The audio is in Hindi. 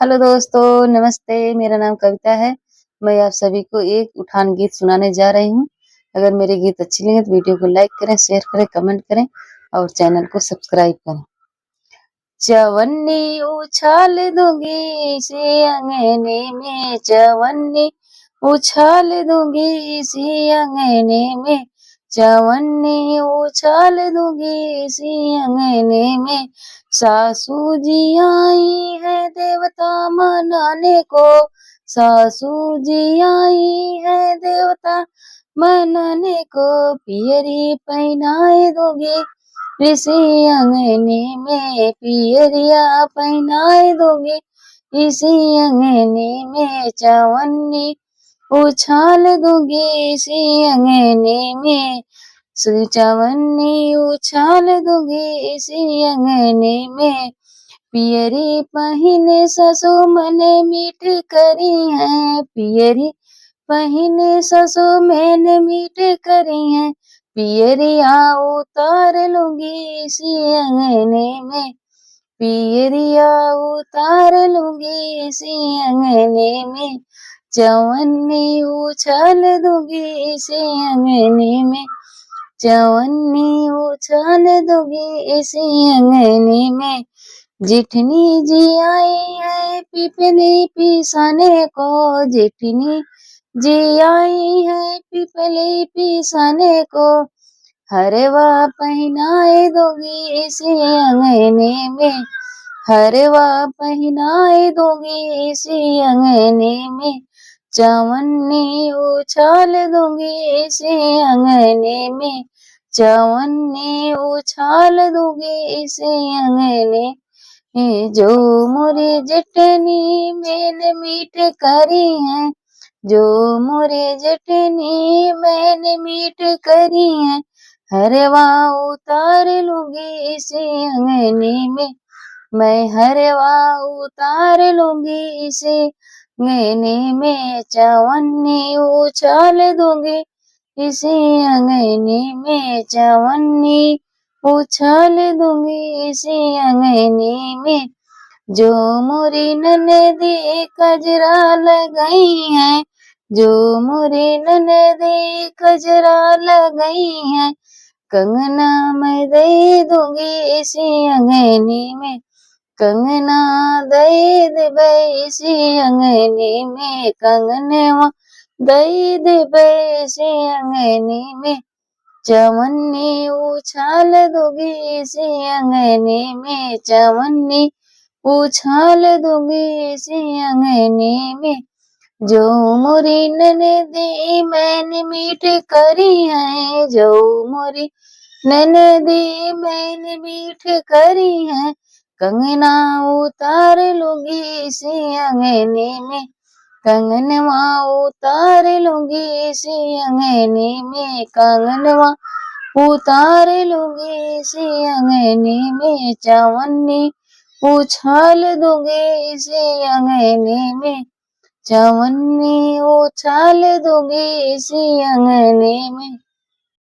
हेलो दोस्तों, नमस्ते। मेरा नाम कविता है। मैं आप सभी को एक उठान गीत सुनाने जा रही हूँ। अगर मेरे गीत अच्छे लगे तो वीडियो को लाइक करें, शेयर करें, कमेंट करें और चैनल को सब्सक्राइब करें। चवन्नी उछाल दूंगी इसी अंगने में, चवन्नी उछाल दूंगी इसी अंगने में, चवन्नी उछाल दूंगी इसी अंगने में। सासू जी आई है देवता मनाने को, सासू जी आई है देवता मनाने को, पियरी पहनाए दूंगी इसी अंगने में, पियरिया पहनाए दूंगी इसी अंगने में, चवन्नी उछाल दूंगी इसी अंगने में, चवन्नी उछाल दूंगी इसी अंगने में। पियरी पहिने ससु मने मीठ करी है, पियरी पहिने ससु मैंने मीठ करी है, पियरिया उतार लूंगी इसी अंगने में, पियरिया उतार लूंगी इसी अंगने में, चवन्नी उछाल दूंगी इसी अंगने में, चवन्नी उछाल दूंगी इसी अंगने में। जेठनी जी आई है पिपली पिसाने को, जेठनी जी आई है पिपली पिसाने को, हरवा पहनाए दूंगी इसी अंगने में, हरवा पहनाए दूंगी इसी अंगने में, चवन्नी उछाल दूंगी इसी अंगने में, चवन्नी उछाल दूंगी इसी अंगने में। जो मोरे जटनी मैंने मीठ करी है, जो मोरे जटनी मैंने मीठ करी है, हरवा उतार लूंगी इसी अंगने में, मैं हरवा उतार लूंगी इसी अंगने में, चवन्नी उछाल दूंगी इसी अंगने में, चवन्नी उछाल दूंगी इसी अंगने में। जो मोरी ननदी कजरा लगाई है, जो मोरी ननदी कजरा लगाई है, कंगना मैं दे दूंगी इसी अंगने में, कंगना दे देबै इसी अंगने में, कंगनवा दे देबै इसी अंगने में, चवन्नी उछाल दूंगी इसी अंगने में, चवन्नी उछाल दूंगी इसी अंगने में। जो मोरी ननदी मैंने मीठ करी है, जो मोरी ननदी मैंने मीठ करी है, कंगना उतार लूंगी इसी अंगने में, कंगनवा उतार लूंगी इसी अंगने में, कंगनवा उतार लूंगी इसी अंगने में, चवन्नी उछाल दूंगी इसी अंगने में, चवन्नी उछाल दूंगी इसी अंगने में।